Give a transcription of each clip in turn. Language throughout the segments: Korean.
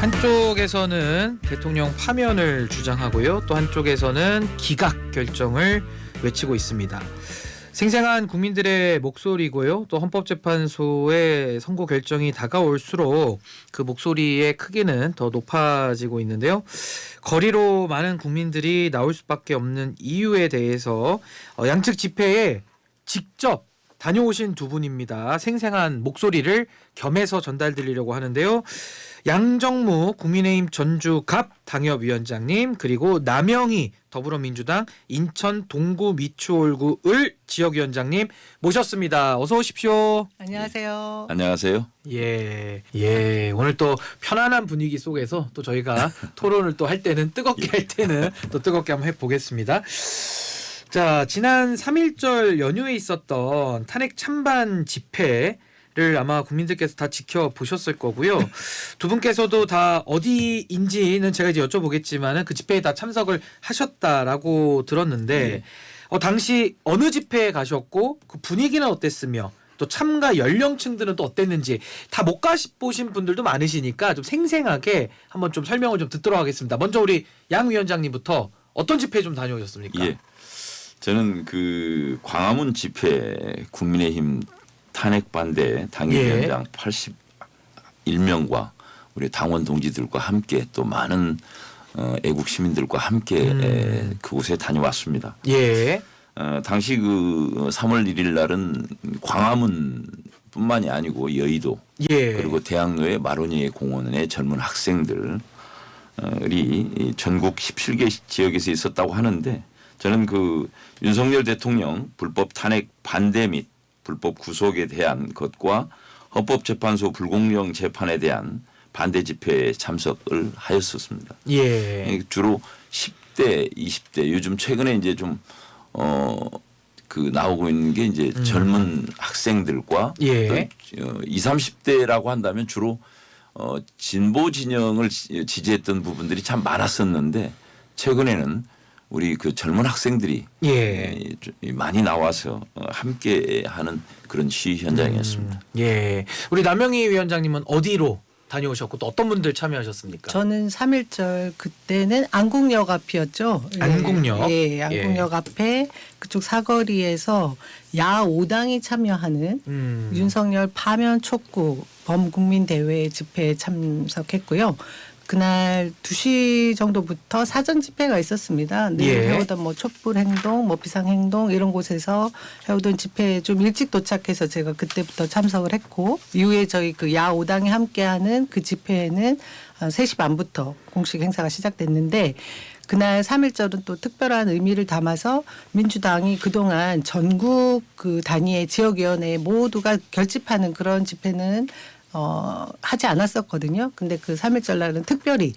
한쪽에서는 대통령 파면을 주장하고요. 또 한쪽에서는 기각 결정을 외치고 있습니다. 생생한 국민들의 목소리고요. 또 헌법재판소의 선고 결정이 다가올수록 그 목소리의 크기는 더 높아지고 있는데요. 거리로 많은 국민들이 나올 수밖에 없는 이유에 대해서 양측 집회에 직접 다녀오신 두 분입니다. 생생한 목소리를 겸해서 전달드리려고 하는데요. 양정무 국민의힘 전주갑 당협위원장님, 그리고 남영희 더불어민주당 인천 동구 미추홀구을 지역위원장님 모셨습니다. 어서 오십시오. 안녕하세요. 안녕하세요. 예. 오늘 또 편안한 분위기 속에서 또 저희가 토론을 또 할 때는 뜨겁게 할 때는 또 뜨겁게 한번 해보겠습니다. 자, 지난 3.1절 연휴에 있었던 탄핵 찬반 집회를 아마 국민들께서 다 지켜보셨을 거고요. 두 분께서도 다 어디인지는 제가 이제 여쭤보겠지만은 그 집회에 다 참석을 하셨다라고 들었는데 당시 어느 집회에 가셨고 그 분위기는 어땠으며 또 참가 연령층들은 또 어땠는지 다 못 가보신 분들도 많으시니까 좀 생생하게 한번 좀 설명을 좀 듣도록 하겠습니다. 먼저 우리 양 위원장님부터 어떤 집회 좀 다녀오셨습니까? 예. 저는 그 광화문 집회 국민의힘 탄핵 반대 당협위원장 81명과 우리 당원 동지들과 함께 또 많은 애국 시민들과 함께 그곳에 다녀왔습니다. 예. 당시 그 3월 1일 날은 광화문뿐만이 아니고 여의도 그리고 대학로의 마로니에 공원의 젊은 학생들이 전국 17개 지역에서 있었다고 하는데 저는 그 윤석열 대통령 불법 탄핵 반대 및 불법 구속에 대한 것과 헌법재판소 불공정 재판에 대한 반대 집회에 참석을 하였었습니다. 예. 주로 10대, 20대 요즘 최근에 이제 좀 그 나오고 있는 게 이제 젊은 학생들과 또 20, 30대라고 한다면 주로 진보 진영을 지지했던 부분들이 참 많았었는데 최근에는 우리 그 젊은 학생들이 많이 나와서 함께하는 그런 시위 현장이었습니다. 예, 우리 남영희 위원장님은 어디로 다녀오셨고 또 어떤 분들 참여하셨습니까? 저는 3.1절 그때는 안국역 앞이었죠. 안국역? 예, 안국역 앞에 그쪽 사거리에서 야5당이 참여하는 윤석열 파면 촉구 범국민대회 집회에 참석했고요. 그날 2시 정도부터 사전 집회가 있었습니다. 늘 해오던 뭐 촛불행동, 뭐 비상행동 이런 곳에서 해오던 집회에 좀 일찍 도착해서 제가 그때부터 참석을 했고 이후에 저희 그 야5당이 함께하는 그 집회에는 3시 반부터 공식 행사가 시작됐는데 그날 3.1절은 또 특별한 의미를 담아서 민주당이 그동안 전국 그 단위의 지역위원회 모두가 결집하는 그런 집회는 하지 않았었거든요. 근데 그 3.1절 날은 특별히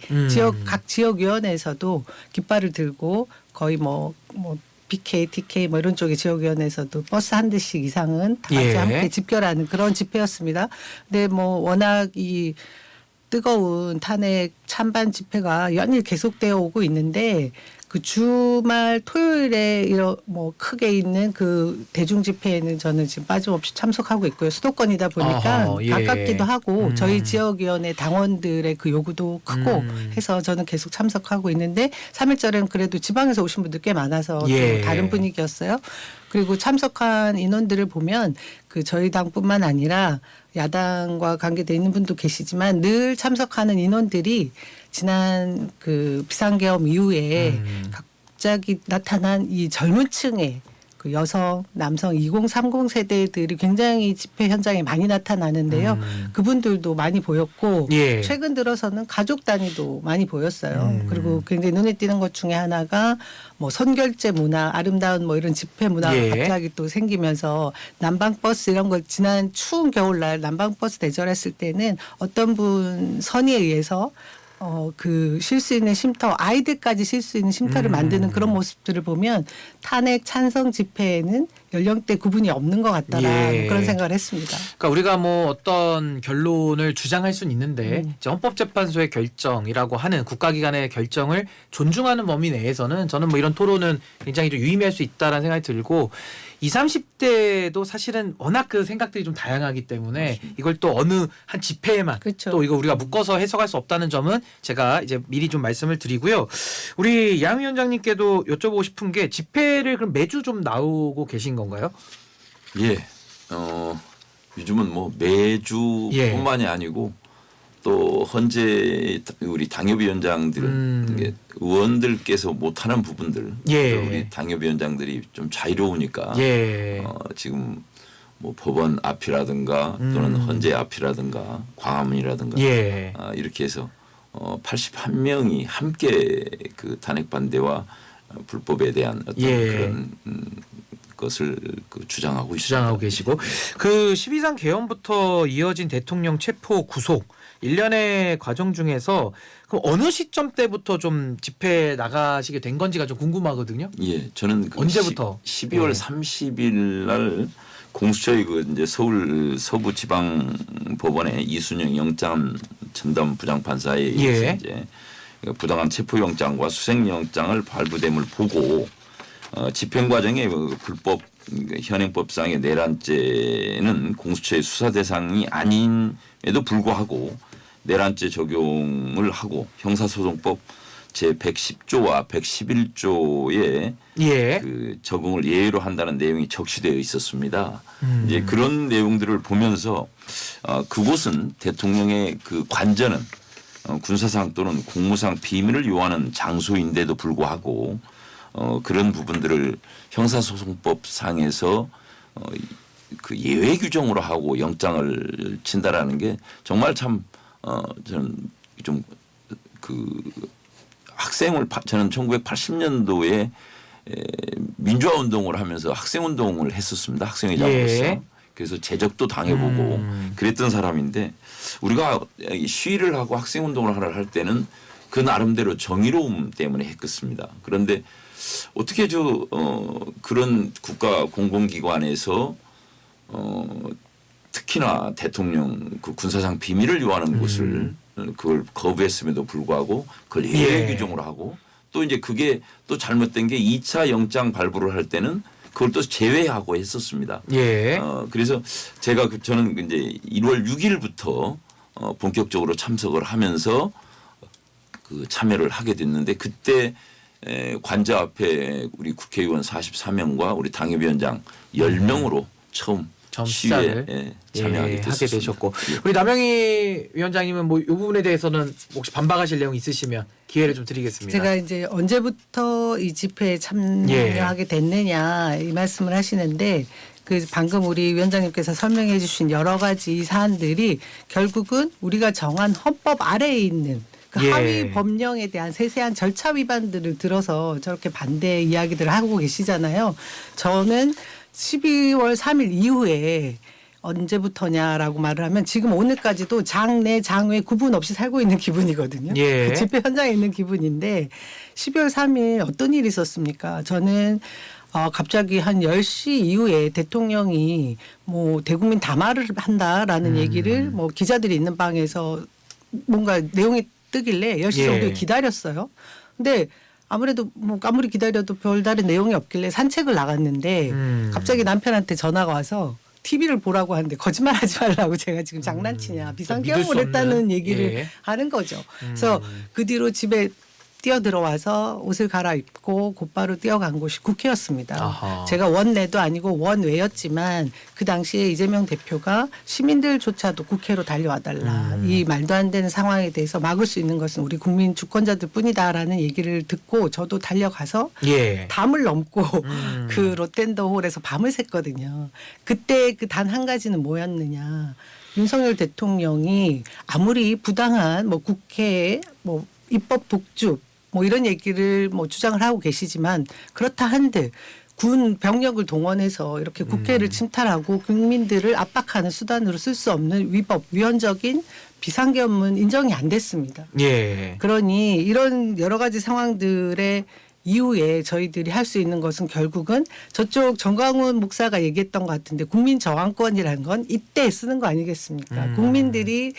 각 지역위원회에서도 깃발을 들고 거의 뭐 BK, TK 뭐 이런 쪽의 지역위원회에서도 버스 한 대씩 이상은 다 같이 함께 집결하는 그런 집회였습니다. 근데 뭐 워낙 이 뜨거운 탄핵 찬반 집회가 연일 계속되어 오고 있는데 그 주말 토요일에 뭐 크게 있는 그 대중 집회에는 저는 지금 빠짐없이 참석하고 있고요. 수도권이다 보니까 가깝기도 하고 저희 지역위원회 당원들의 그 요구도 크고 해서 저는 계속 참석하고 있는데 3.1절에는 그래도 지방에서 오신 분들 꽤 많아서 또 다른 분위기였어요. 그리고 참석한 인원들을 보면 그 저희 당뿐만 아니라 야당과 관계돼 있는 분도 계시지만 늘 참석하는 인원들이 지난 그 비상계엄 이후에 갑자기 나타난 이 젊은 층의 그 여성, 남성 2030 세대들이 굉장히 집회 현장에 많이 나타나는데요. 그분들도 많이 보였고 최근 들어서는 가족 단위도 많이 보였어요. 그리고 굉장히 눈에 띄는 것 중에 하나가 뭐 선결제 문화, 아름다운 뭐 이런 집회 문화가 갑자기 또 생기면서 난방버스 이런 걸 지난 추운 겨울날 난방버스 대절했을 때는 어떤 분 선의에 의해서 그 쉴 수 있는 쉼터, 아이들까지 쉴 수 있는 쉼터를 만드는 그런 모습들을 보면 탄핵 찬성 집회에는 연령대 구분이 없는 것 같다라 예. 그런 생각을 했습니다. 그러니까 우리가 뭐 어떤 결론을 주장할 수는 있는데 이제 헌법재판소의 결정이라고 하는 국가기관의 결정을 존중하는 범위 내에서는 저는 뭐 이런 토론은 굉장히 좀 유의미할 수 있다라는 생각이 들고 20, 30대도 사실은 워낙 그 생각들이 좀 다양하기 때문에 맞습니다. 이걸 또 어느 한 집회에만 그렇죠. 또 이거 우리가 묶어서 해석할 수 없다는 점은 제가 이제 미리 좀 말씀을 드리고요. 우리 양 위원장님께도 여쭤보고 싶은 게 집회를 그럼 매주 좀 나오고 계신 건가요? 예. 요즘은 뭐 매주뿐만이 아니고 또 현재 우리 당협위원장들은 이게 의원들께서 못하는 부분들 예. 우리 당협위원장들이 좀 자유로우니까 예. 지금 뭐 법원 앞이라든가 또는 헌재 앞이라든가 광화문이라든가 예. 이렇게 해서 81명이 함께 그 탄핵 반대와 불법에 대한 어떤 예. 그런 것을 주장하고 있습니다. 주장하고 계시고 그 12.3 개헌부터 이어진 대통령 체포 구속 일련의 과정 중에서 그럼 어느 시점 때부터 좀 집회 나가시게 된 건지가 좀 궁금하거든요. 예, 저는 그 언제부터? 12월 예. 30일 날 공수처의 그 이제 서울 서부지방법원의 이순영 영장 전담 부장판사에 의해서 예. 이제 부당한 체포영장과 수색영장을 발부됨을 보고 집행 과정에 불법 현행법상의 내란죄는 공수처의 수사 대상이 아님에도 불구하고 내란죄 적용을 하고 형사소송법 제 110조와 111조에 예. 그 적용을 예외로 한다는 내용이 적시되어 있었습니다. 이제 그런 내용들을 보면서 그곳은 대통령의 그 관저는 군사상 또는 공무상 비밀을 요하는 장소인데도 불구하고 그런 부분들을 형사소송법 상에서 그 예외 규정으로 하고 영장을 친다라는 게 정말 참 저는 좀 그 학생을 저는 1980년도에 민주화 운동을 하면서 학생 운동을 했었습니다. 학생회장으로서. 예. 그래서 제적도 당해보고 그랬던 사람인데 우리가 시위를 하고 학생 운동을 할 때는 그 나름대로 정의로움 때문에 했겠습니다. 그런데 어떻게 그런 국가 공공기관에서 특히나 대통령 그 군사상 비밀을 요하는 곳을 그걸 거부했음에도 불구하고 그걸 예외 예. 규정으로 하고 또 이제 그게 또 잘못된 게 2차 영장 발부를 할 때는 그걸 또 제외하고 했었습니다. 예. 그래서 제가 저는 이제 1월 6일부터 본격적으로 참석을 하면서 그 참여를 하게 됐는데 그때 관저 앞에 우리 국회의원 44명과 우리 당협위원장 10명으로 처음 시위에 참여하게 됐습니다. 하게 되셨고 예. 우리 남영희 위원장님은 뭐 이 부분에 대해서는 혹시 반박하실 내용 있으시면 기회를 좀 드리겠습니다. 제가 이제 언제부터 이 집회에 참여하게 됐느냐 이 말씀을 하시는데 그 방금 우리 위원장님께서 설명해 주신 여러 가지 사안들이 결국은 우리가 정한 헌법 아래에 있는 그 예. 하위 법령에 대한 세세한 절차 위반들을 들어서 저렇게 반대 이야기들을 하고 계시잖아요. 저는 12월 3일 이후에 언제부터냐라고 말을 하면 지금 오늘까지도 장내 장외 구분 없이 살고 있는 기분이거든요. 예. 그 집회 현장에 있는 기분인데 12월 3일 어떤 일이 있었습니까? 저는 갑자기 한 10시 이후에 대통령이 뭐 대국민 담화를 한다라는 얘기를 뭐 기자들이 있는 방에서 뭔가 내용이 뜨길래 10시 예. 정도에 기다렸어요. 근데 아무래도 뭐 아무리 기다려도 별다른 내용이 없길래 산책을 나갔는데 갑자기 남편한테 전화가 와서 TV를 보라고 하는데 거짓말하지 말라고 제가 지금 장난치냐 비상경험을 했다는 얘기를 예. 하는 거죠. 그래서 그 뒤로 집에 뛰어들어와서 옷을 갈아입고 곧바로 뛰어간 곳이 국회였습니다. 아하. 제가 원내도 아니고 원외였지만 그 당시에 이재명 대표가 시민들조차도 국회로 달려와달라. 이 말도 안 되는 상황에 대해서 막을 수 있는 것은 우리 국민 주권자들 뿐이다라는 얘기를 듣고 저도 달려가서 예. 담을 넘고 그 롯덴더홀에서 밤을 샜거든요. 그때 그 단 한 가지는 뭐였느냐. 윤석열 대통령이 아무리 부당한 뭐 국회 뭐 입법 독주 뭐 이런 얘기를 뭐 주장을 하고 계시지만 그렇다 한들 군 병력을 동원해서 이렇게 국회를 침탈하고 국민들을 압박하는 수단으로 쓸 수 없는 위법 위헌적인 비상계엄은 인정이 안 됐습니다. 예. 그러니 이런 여러 가지 상황들에 이후에 저희들이 할 수 있는 것은 결국은 저쪽 정광훈 목사가 얘기했던 것 같은데 국민 저항권이라는 건 이때 쓰는 거 아니겠습니까? 국민들이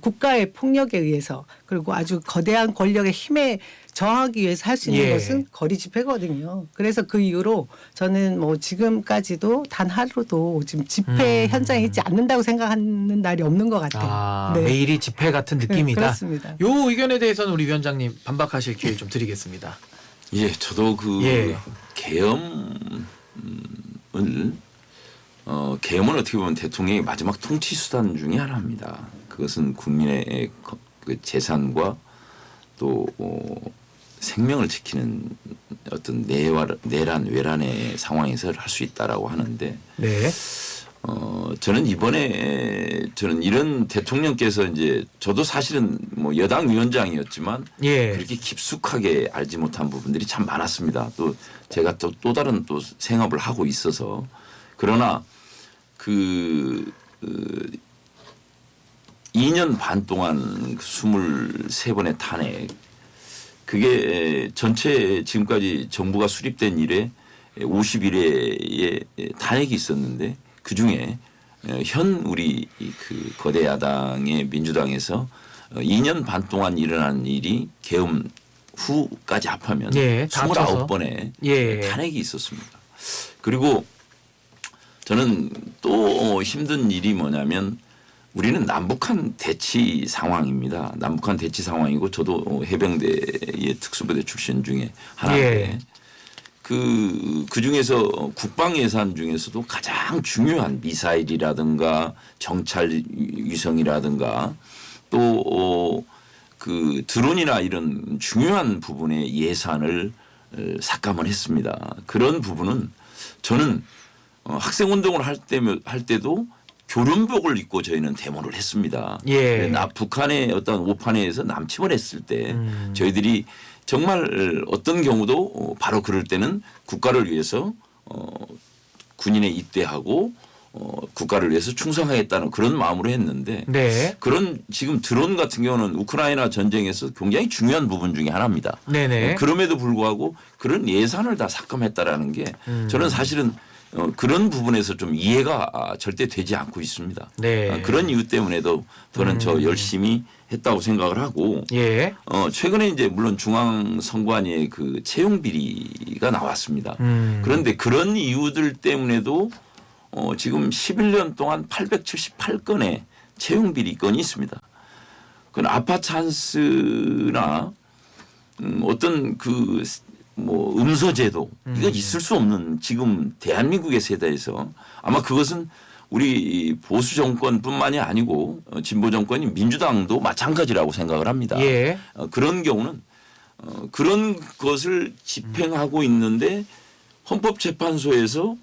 국가의 폭력에 의해서 그리고 아주 거대한 권력의 힘에 저항하기 위해서 할 수 있는 예. 것은 거리 집회거든요. 그래서 그 이후로 저는 뭐 지금까지도 단 하루도 지금 집회 현장에 있지 않는다고 생각하는 날이 없는 것 같아요. 네. 매일이 집회 같은 느낌이다. 그렇습니다. 요 의견에 대해서는 우리 위원장님 반박하실 기회 좀 드리겠습니다. 예, 저도 그 예. 계엄을 계엄은 어떻게 보면 대통령의 마지막 통치 수단 중에 하나입니다. 그것은 국민의 그 재산과 또 생명을 지키는 어떤 내란 외란의 상황에서 할 수 있다라고 하는데 네. 저는 이번에 저는 이런 대통령께서 이제 저도 사실은 뭐 여당 위원장이었지만 예. 그렇게 깊숙하게 알지 못한 부분들이 참 많았습니다. 또 제가 또 다른 또 생업을 하고 있어서 그러나 그 2년 반 동안 23번의 탄핵 그게 전체 지금까지 정부가 수립된 이래 50일의 탄핵이 있었는데 그중에 현 우리 그 거대 야당의 민주당에서 2년 반 동안 일어난 일이 계엄 후까지 합하면 예, 다 합쳐서. 29번의 예. 탄핵이 있었습니다. 그리고 저는 또 힘든 일이 뭐냐면 우리는 남북한 대치 상황입니다. 남북한 대치 상황이고 저도 해병대의 특수부대 출신 중에 하나인데 예. 그 중에서 국방 예산 중에서도 가장 중요한 미사일이라든가 정찰 위성이라든가 또 그 드론이나 이런 중요한 부분의 예산을 삭감을 했습니다. 그런 부분은 저는 학생 운동을 할 때도 교련복을 입고 저희는 데모를 했습니다. 예. 북한의 어떤 오판에서 남침을 했을 때 저희들이 정말 어떤 경우도 바로 그럴 때는 국가를 위해서 군인에 입대하고 국가를 위해서 충성하겠다는 그런 마음으로 했는데 네. 그런 지금 드론 같은 경우는 우크라이나 전쟁에서 굉장히 중요한 부분 중에 하나입니다. 네네. 그럼에도 불구하고 그런 예산을 다 삭감했다라는 게 저는 사실은 그런 부분에서 좀 이해가 절대 되지 않고 있습니다. 네. 그런 이유 때문에도 저는 저 열심히 했다고 생각을 하고 예. 최근에 이제 물론 중앙선관위의 그 채용 비리가 나왔습니다. 그런데 그런 이유들 때문에도 지금 11년 동안 878건의 채용 비리 건이 있습니다. 그건 아파찬스나 어떤 그 뭐 음서제도 이거 있을 수 없는 지금 대한민국의 세대에서 아마 그것은 우리 보수 정권뿐만이 아니고 진보 정권인 민주당도 마찬가지라고 생각을 합니다. 예. 그런 경우는 그런 것을 집행하고 있는데 헌법재판소에서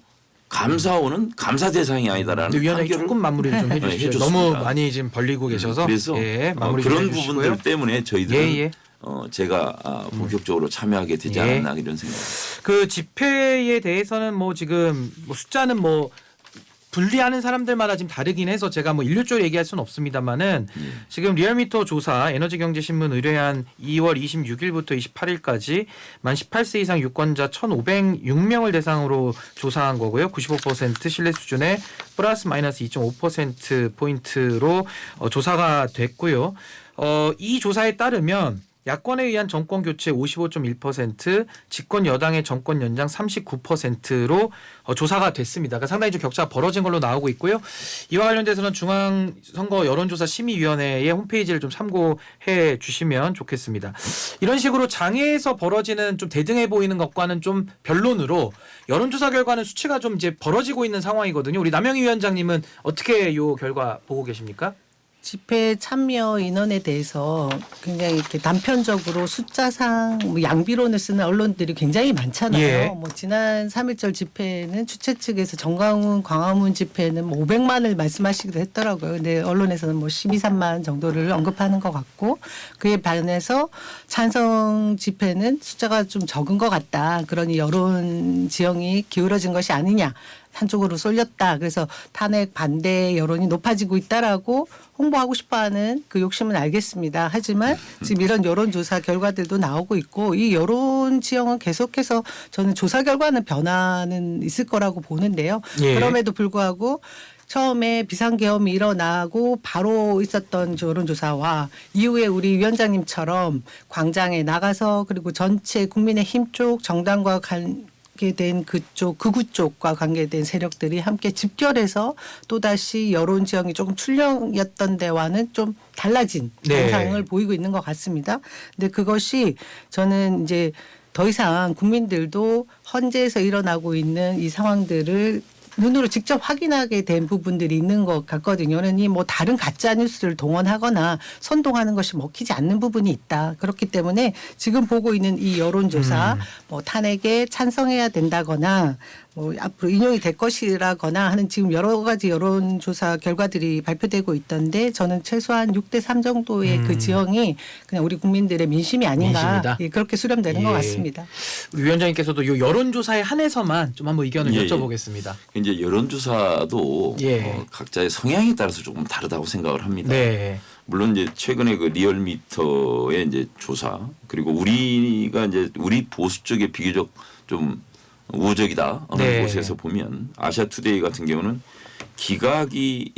감사원은 감사 대상이 아니다라는 위원장이 판결을 조금 마무리 좀 해주시죠. 해줬습니다. 너무 많이 지금 벌리고 계셔서 그래서 예, 마무리 좀 그런 해주시고요. 부분들 때문에 저희들은 예, 예. 제가 본격적으로 참여하게 되지 예. 않았나 이런 생각입니다. 그 집회에 대해서는 뭐 지금 뭐 숫자는 뭐 분리하는 사람들마다 지금 다르긴 해서 제가 뭐 일률적으로 얘기할 수는 없습니다만은 지금 리얼미터 조사 에너지경제신문 의뢰한 2월 26일부터 28일까지 만 18세 이상 유권자 1,506명을 대상으로 조사한 거고요. 95% 신뢰 수준의 플러스 마이너스 2.5% 포인트로 조사가 됐고요. 이 조사에 따르면 야권에 의한 정권 교체 55.1%, 집권 여당의 정권 연장 39%로 조사가 됐습니다. 그러니까 상당히 좀 격차가 벌어진 걸로 나오고 있고요. 이와 관련돼서는 중앙선거 여론조사 심의위원회의 홈페이지를 좀 참고해 주시면 좋겠습니다. 이런 식으로 장외에서 벌어지는 좀 대등해 보이는 것과는 좀 변론으로 여론조사 결과는 수치가 좀 이제 벌어지고 있는 상황이거든요. 우리 남영희 위원장님은 어떻게 이 결과 보고 계십니까? 집회 참여 인원에 대해서 굉장히 이렇게 단편적으로 숫자상 뭐 양비론을 쓰는 언론들이 굉장히 많잖아요. 예. 뭐 지난 3.1절 집회는 주최 측에서 정광훈, 광화문 집회는 뭐 500만을 말씀하시기도 했더라고요. 근데 언론에서는 뭐 12, 3만 정도를 언급하는 것 같고 그에 반해서 찬성 집회는 숫자가 좀 적은 것 같다. 그러니 여론 지형이 기울어진 것이 아니냐. 한쪽으로 쏠렸다. 그래서 탄핵 반대 여론이 높아지고 있다라고 홍보하고 싶어하는 그 욕심은 알겠습니다. 하지만 지금 이런 여론조사 결과들도 나오고 있고 이 여론 지형은 계속해서 저는 조사 결과는 변화는 있을 거라고 보는데요. 예. 그럼에도 불구하고 처음에 비상계엄이 일어나고 바로 있었던 여론조사와 이후에 우리 위원장님처럼 광장에 나가서 그리고 전체 국민의힘 쪽 정당과 관계된 그쪽 극우 쪽과 관계된 세력들이 함께 집결해서 또다시 여론 지형이 조금 출렁였던 데와는 좀 달라진 네. 양상을 보이고 있는 것 같습니다. 근데 그것이 저는 이제 더 이상 국민들도 헌재에서 일어나고 있는 이 상황들을 눈으로 직접 확인하게 된 부분들이 있는 것 같거든요. 그러니 뭐 다른 가짜 뉴스를 동원하거나 선동하는 것이 먹히지 않는 부분이 있다. 그렇기 때문에 지금 보고 있는 이 여론조사 뭐 탄핵에 찬성해야 된다거나 뭐 앞으로 인용이 될 것이라거나 하는 지금 여러 가지 여론조사 결과들이 발표되고 있던데 저는 최소한 6대3 정도의 그 지형이 그냥 우리 국민들의 민심이 아닌가 민심이다. 예, 그렇게 수렴되는 것 같습니다. 우리 위원장님께서도 이 여론조사에 한해서만 좀 한번 의견을 예, 여쭤보겠습니다. 이제 여론조사도 예. 각자의 성향에 따라서 조금 다르다고 생각을 합니다. 네. 물론 이제 최근에 그 리얼미터의 이제 조사 그리고 우리가 이제 우리 보수 쪽에 비교적 좀 우호적이다 어느 네. 곳에서 보면 아시아투데이 같은 경우는 기각이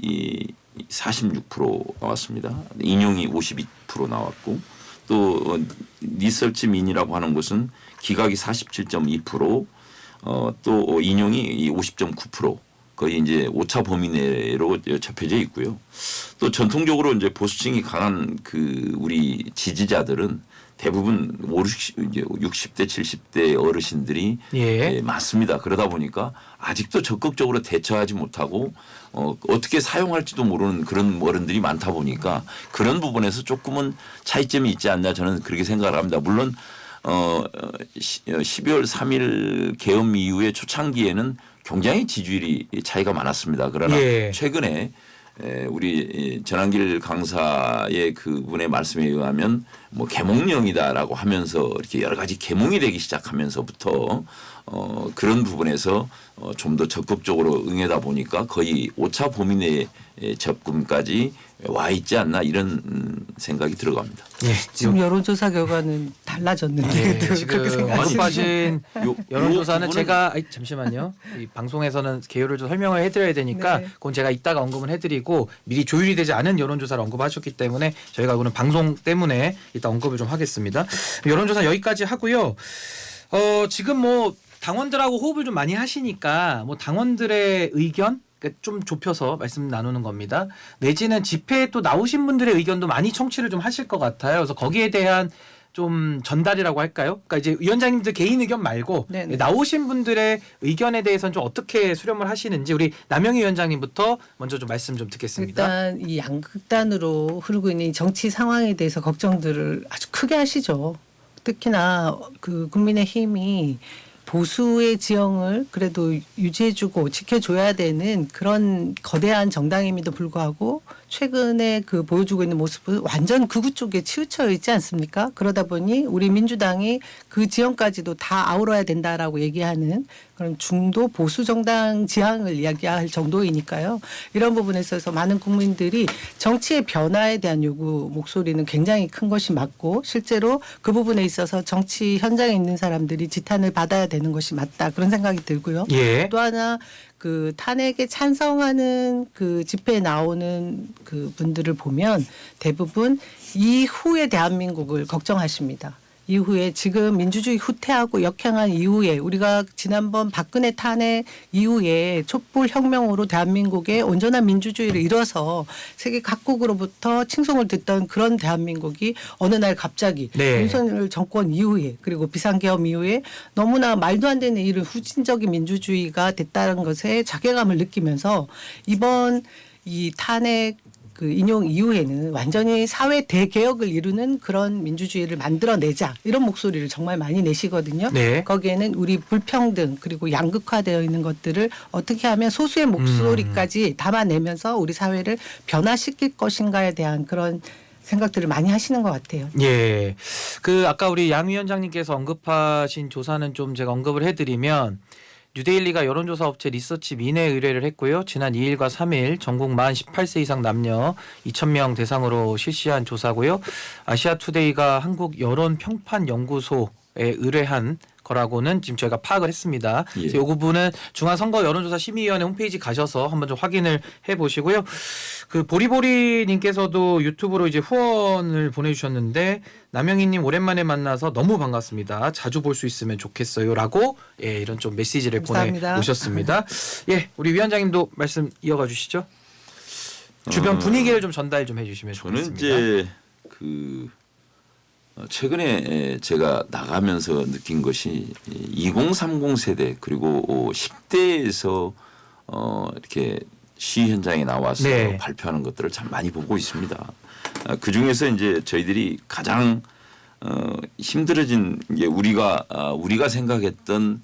46% 나왔습니다. 인용이 52% 나왔고 또 리서치민이라고 하는 곳은 기각이 47.2%, 또 인용이 50.9%. 거의 이제 오차 범위 내로 접혀져 있고요. 또 전통적으로 이제 보수층이 강한 그 우리 지지자들은 대부분 60대 70대 어르신들이 예. 많습니다. 그러다 보니까 아직도 적극적으로 대처하지 못하고 어떻게 사용할지도 모르는 그런 어른들이 많다 보니까 그런 부분에서 조금은 차이점이 있지 않나 저는 그렇게 생각을 합니다. 물론 12월 3일 계엄 이후에 초창기에는 굉장히 지지율이 차이가 많았습니다. 그러나 예. 최근에 우리 전한길 강사의 그분의 말씀에 의하면 뭐 계몽령이다라고 하면서 이렇게 여러 가지 계몽이 되기 시작하면서부터 그런 부분에서 좀 더 적극적으로 응하다 보니까 거의 오차 범위 내의 접근까지 와 있지 않나 이런 생각이 들어갑니다. 예. 지금 여론조사 결과는 달라졌는데 네, 지금 언급하신 요 여론조사는 부분은 제가 잠시만요. 이 방송에서는 개요를 좀 설명을 해드려야 되니까 네. 그건 제가 이따가 언급은 해드리고 미리 조율이 되지 않은 여론조사를 언급하셨기 때문에 저희가 오늘 방송 때문에 이따 언급을 좀 하겠습니다. 여론조사 여기까지 하고요. 지금 뭐 당원들하고 호흡을 좀 많이 하시니까 뭐 당원들의 의견 좀 좁혀서 말씀 나누는 겁니다. 내지는 집회에 또 나오신 분들의 의견도 많이 청취를 좀 하실 것 같아요. 그래서 거기에 대한 좀 전달이라고 할까요? 그러니까 이제 위원장님들 개인 의견 말고 네네. 나오신 분들의 의견에 대해서는 좀 어떻게 수렴을 하시는지 우리 남영희 위원장님부터 먼저 좀 말씀 좀 듣겠습니다. 일단 이 양극단으로 흐르고 있는 이 정치 상황에 대해서 걱정들을 아주 크게 하시죠. 특히나 그 국민의힘이 보수의 지형을 그래도 유지해주고 지켜줘야 되는 그런 거대한 정당임에도 불구하고 최근에 그 보여주고 있는 모습은 완전 극우 쪽에 치우쳐 있지 않습니까? 그러다 보니 우리 민주당이 그 지형까지도 다 아우러야 된다라고 얘기하는 그런 중도 보수 정당 지향을 이야기할 정도이니까요. 이런 부분에 있어서 많은 국민들이 정치의 변화에 대한 요구 목소리는 굉장히 큰 것이 맞고 실제로 그 부분에 있어서 정치 현장에 있는 사람들이 지탄을 받아야 되는 것이 맞다 그런 생각이 들고요. 예. 또 하나 그 탄핵에 찬성하는 그 집회에 나오는 그 분들을 보면 대부분 이후의 대한민국을 걱정하십니다. 이후에 지금 민주주의 후퇴하고 역행한 이후에 우리가 지난번 박근혜 탄핵 이후에 촛불 혁명으로 대한민국의 온전한 민주주의를 이뤄서 세계 각국으로부터 칭송을 듣던 그런 대한민국이 어느 날 갑자기 네. 윤석열 정권 이후에 그리고 비상계엄 이후에 너무나 말도 안 되는 이런 후진적인 민주주의가 됐다는 것에 자괴감을 느끼면서 이번 이 탄핵 그 인용 이후에는 완전히 사회 대개혁을 이루는 그런 민주주의를 만들어내자 이런 목소리를 정말 많이 내시거든요. 네. 거기에는 우리 불평등 그리고 양극화되어 있는 것들을 어떻게 하면 소수의 목소리까지 담아내면서 우리 사회를 변화시킬 것인가에 대한 그런 생각들을 많이 하시는 것 같아요. 예. 그 아까 우리 양 위원장님께서 언급하신 조사는 좀 제가 언급을 해드리면 뉴데일리가 여론조사 업체 리서치민에 의뢰를 했고요. 지난 2일과 3일 전국 만 18세 이상 남녀 2,000명 대상으로 실시한 조사고요. 아시아투데이가 한국 여론평판연구소에 의뢰한 거라고는 지금 저희가 파악을 했습니다. 예. 이 부분은 중앙선거 여론조사 심의위원회 홈페이지 가셔서 한번 좀 확인을 해보시고요. 그 보리보리님께서도 유튜브로 이제 후원을 보내주셨는데 남영희님 오랜만에 만나서 너무 반갑습니다. 자주 볼 수 있으면 좋겠어요.라고 예, 이런 좀 메시지를 감사합니다. 보내오셨습니다. 예, 우리 위원장님도 말씀 이어가 주시죠. 주변 분위기를 좀 전달 좀 해주시면 저는 좋겠습니다. 이제 그 최근에 제가 나가면서 느낀 것이 2030 세대 그리고 10대에서 이렇게 시위 현장에 나와서 네. 발표하는 것들을 참 많이 보고 있습니다. 그 중에서 이제 저희들이 가장 힘들어진 게 우리가 생각했던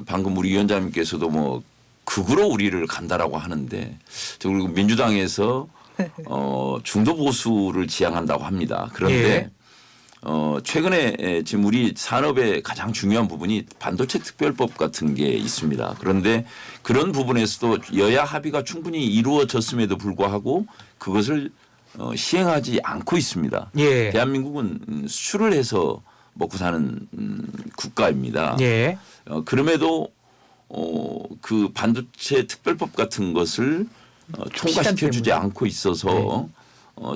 방금 우리 위원장님께서도 뭐 극으로 우리를 간다라고 하는데 그리고 민주당에서 중도 보수를 지향한다고 합니다. 그런데 예. 최근에 지금 우리 산업의 가장 중요한 부분이 반도체 특별법 같은 게 있습니다. 그런데 그런 부분에서도 여야 합의가 충분히 이루어졌음에도 불구하고 그것을 시행하지 않고 있습니다. 예. 대한민국은 수출을 해서 먹고 사는 국가입니다. 예. 그럼에도 그 반도체 특별법 같은 것을 통과시켜주지 때문에. 않고 있어서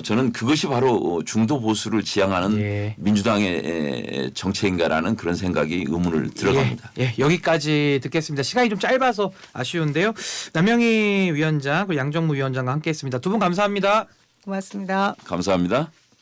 저는 그것이 바로 중도 보수를 지향하는 예. 민주당의 정책인가라는 그런 생각이 의문을 들어갑니다. 예, 예, 여기까지 듣겠습니다. 시간이 좀 짧아서 아쉬운데요. 남영희 위원장 그리고 양정무 위원장과 함께했습니다. 두 분 감사합니다. 고맙습니다. 감사합니다.